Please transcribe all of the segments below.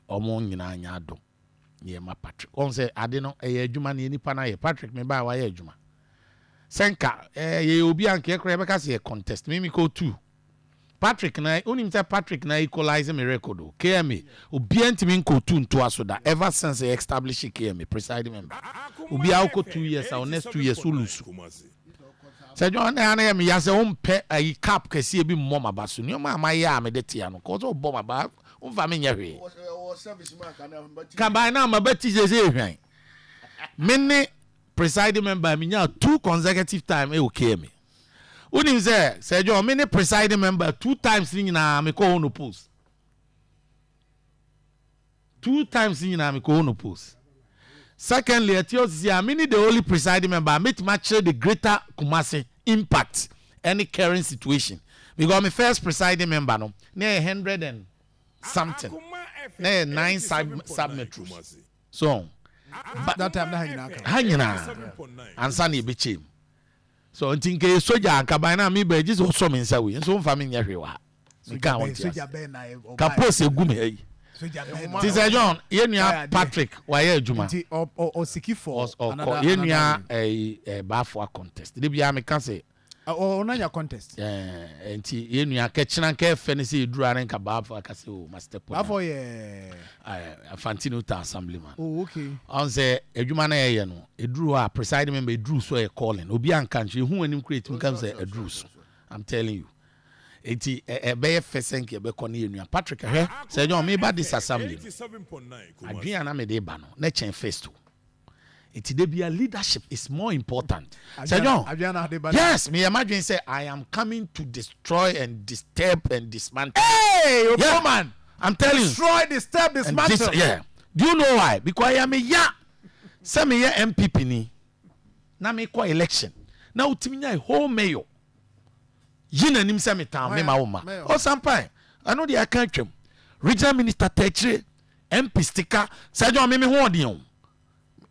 omo nyina anya do ye ma Patrick on say ade no adwuma na nipa na ye Patrick me ba wa ye adwuma senka ye obi anke kra be ka se contest me ko 2 Patrick na unim say Patrick na equalize me record o KMA obi antimi ko 2 nto aso da ever since they establish KMA presiding member obi a ko 2 years or next 2 years ulusu say John na me ya say on pe a cap kese e bi mmom abaso ni o ma ya me de tia no ko so bom aba on fa me nya hwe ka ba na ma bati je hwan me presiding member me nya 2 consecutive time e o KMA unim say John me presiding member 2 times ni na me ko no post 2 times ni na me ko no post. Secondly, at your mini the only presiding member, meet match the greater Kumasi impact any current situation. Because my first presiding member, no, near 100 and something, near 9 sub-metros. So, but that time, hanging and Sunny Bichim. So, until case Soja and Cabana, me be just also means away, and so family everywhere. So, Kapos a gumi. Tisa John, yenya Patrick, waye juma. O siki for yenya a bafwa contest. Dibia me kan say o na contest. Enti yenya kechina ke fenisi dura ren ka bafwa ka say o master point. Bafwa ye Fantino ta assemblyman. Oh okay. On say eduma na ye no, eduru a presiding member eduru so e calling. Obi an country hu anim create me kan say eduru so. I'm telling you. Eti be fesenke be koni enua Patrick say John me ba this assembly adwia na me de ba no na chen first to eti de bia leadership is more important say John yes me imagine say I am coming to destroy and disturb and dismantle. Hey Opooman, yeah, I'm telling destroy, disturb, dismantle. Yeah, do you know why? Because I am a say me MPP ni na me ko election na utimi nya whole mayor yina nim se metan me ma wo ma o sampan ano de aka twam regional minister techre MP sticker say John me ho ode o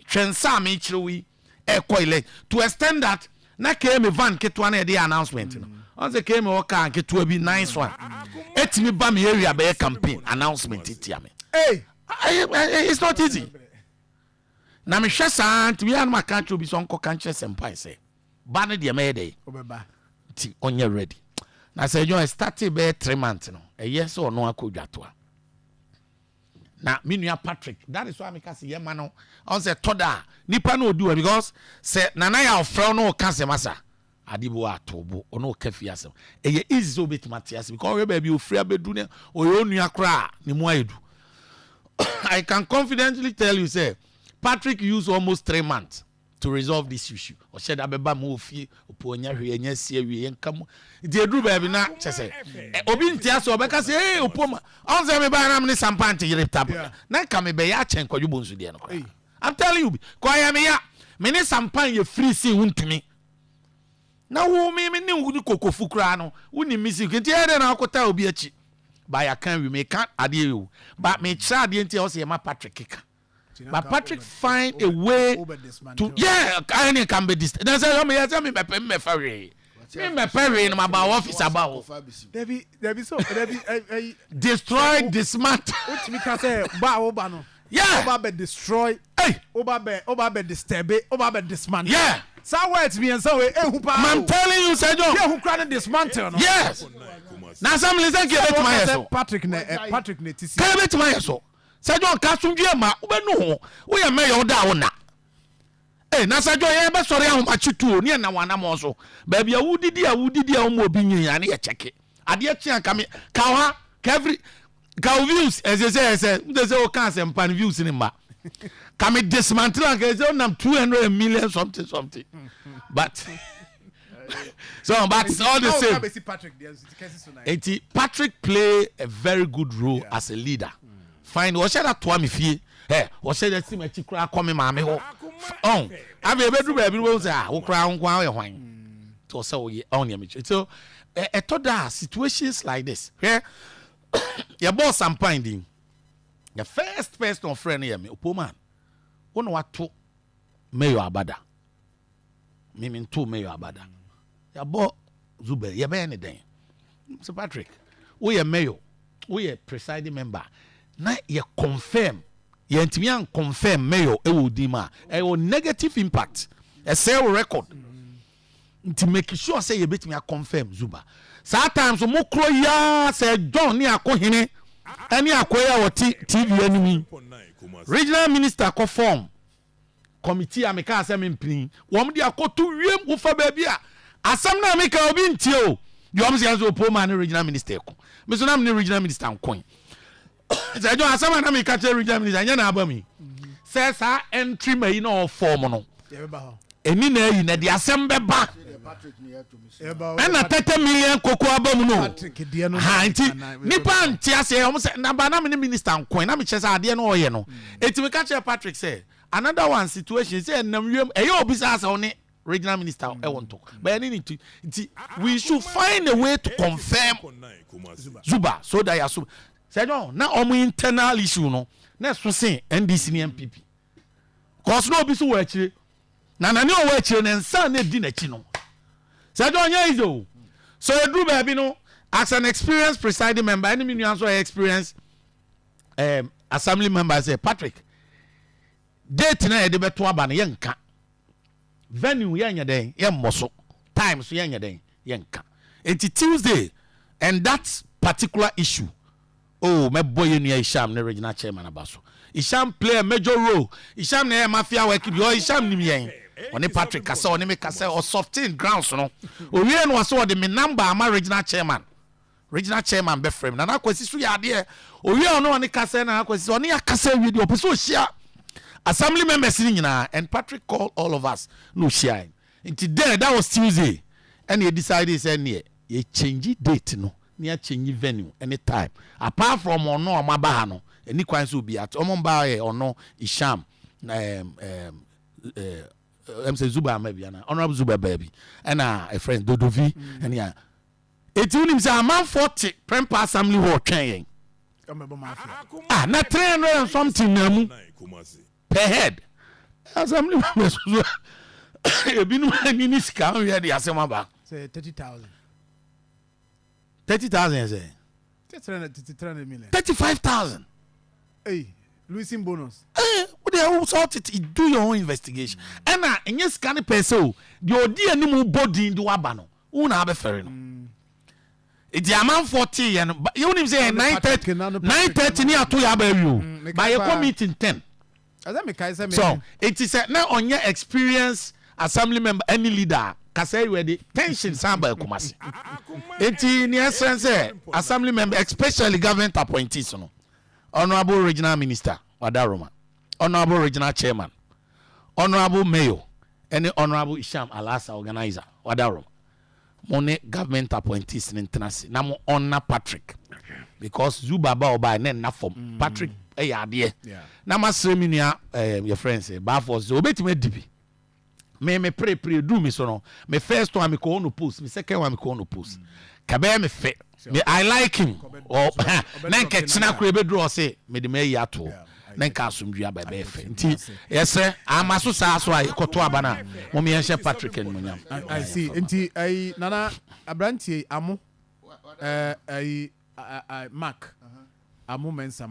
twensa me kire wi e ko ile to extend that na KM van ketwa na de announcement no on say KM wo ka ketwa bi nice one etimi ba me area be campaign announcement itia me hey it's not easy na me hwe sant we an ma ka tro bi so nko kan kire sempai say ba ne de me dey obeba on your ready. Now say you started be 3 months no. A yes or no akodwatoa. Now me nua Patrick, that is why me can say ye man no. On say toda nipa no do because say nana ya ofra no ka se masa. Adibo atobo ono kafi asem. E ye easy so bit Matthias because we baby ofra bedu ne o ye nua kra ni mu ayedu. I can confidently tell you say Patrick used almost 3 months to resolve this issue. Or said abeba mo fie oponya hwe enya sie wie enkam. Di edru ba bi na chese. Obi ntia so obeka say hey Opooman. On say me ba na me sampante yire tap. Na ka me be ya chen kwadwo nsu de no. I'm telling you, ko ya me ya me ne sampan ye free see wuntumi. Na wo me ne wudu kokofu kra no. Wuni misi nti e de na akota obi achi. Ba ya kan we me kan ade you. But me try ade ntia o say ma Patrick kika. But Patrick find a way to I can be this. That's why me tell me me ferry. Me ferry no my office about. Debi so debi destroy, dismantle. What me can say ba oba no. Yeah. Oba be destroy. Hey. Oba be disturb. Oba be dismantle. Yeah. So words me and so ehu pa. I'm telling you, Sir John. Yeah, who cry dismantle no. Yes. Now some listen get to my so. Patrick ne tisi. Can bet my so. Sir John kasundwe ma ubenu ho we ya mayor da wona na Sir John ye be sori ahomachitu ne na wana mo so ba bia wudidi a mo obi nyin ya ne ye cheke ade achi aka me ka ha ka views eze o kan se mpan views ni ma ka me dismantle and eze nam 200 million something but so but all the same Patrick play a very good role as a leader. Fine, what should I to me fee? Hey, what should I see my chikra come mammy? Oh, I've ever do baby was a crown wine to so on your so a toda situations like this. Here, your boss I'm finding the first person friend here, me Opooman. One what to Mayor Abada. Meaning 2 Mayor Abada. Your boss Zuber, your anything. So Patrick, we are mayor, we are presiding member. na ye confirm ye ntimi an confirm mayor e wo di ma e wo negative impact e say record nti make sure say ye betimi a confirm Zuba sometimes mo kro ya say John ni akohene ani akoya wo TV enemy regional minister ko form committee ameka asem mpini wo mo di akoto wiem wo fa ba bia asem na ameka obi ntie o you am say Opooman regional minister ko me so na me regional minister nkon say John asem na ameka che regional minister nya na abami say sa entry mai na form no ye ba ho eni na yi na di asem be ba na 30 million koko abamu no ha nti nipa nti ase o say na ba na me minister nkon na me che say ade no oye no eti me ka che Patrick say another one situation say nam wiem e yo obisa asa one regional minister e won talk but any need to we should find a way to confirm Zuba so that yasu say no na omo internal issue no na so say NDC ni MPP cause no obiso wo akire na nani o wo akire ne nsa na di na chi no say don't nya izo so edru ba bi no as an experienced presiding member any me nuan so experience assembly member say Patrick date na ye de beto aba na ye nka venue ye nya den ye mmoso time so ye nya den ye nka enti Tuesday and that particular issue oh me boy you Isham ne regional chairman abaso Isham play a major role Isham na mafia work bi o Isham nim yen oni Patrick kasa oni me kasa o soften grounds no o wie no so de me number ama regional chairman be frame na na kwesi so ya de o wie ono oni kasa na kwesi oni akasa wi de o peso hia assembly members nyina and Patrick called all of us no shine until there that was Tuesday and he decided say near ye change date no near change venue anytime apart from ono amaba no any kwan so be at omba or no Isham say Zuba mabiana honorable Zuba baby and a friend Dodovi and yeah it him say man 40 prempa assembly hall twen na 300 and something namu per head assembly members ebinu ani ni sika on here dey asema ba say 30,000 say 300 million 35,000 hey losing bonus what they sort it do your own investigation and na enye sika ne person the odi animu body do aba no una have ferry no it's a man 40 yen you him say 9:30 ni ato ya ba wi by a meeting 10 so it is now on your experience assembly member any leader kasa we the tension samba Kumasi enti ni essence assembly member especially government appointees no honorable regional minister Wadaroma honorable regional chairman honorable mayor any honorable Isham Alasa organizer Wadaroma money government appointees in international na mo honor Patrick because Zuba ba oba na form Patrick ade na masre mi nua your friends ba for so obetime dibi me pray do me so no me first one me ko on post me second one me ko on post kabe me fe me I like him or na nke china kro be draw say me de me yi ato na nka asomdua ba be fe nti yesre amaso sa so ay koto abana mo me yenhye Patrick en munyam I see nti ay nana abrantie amo ay mark amo mensa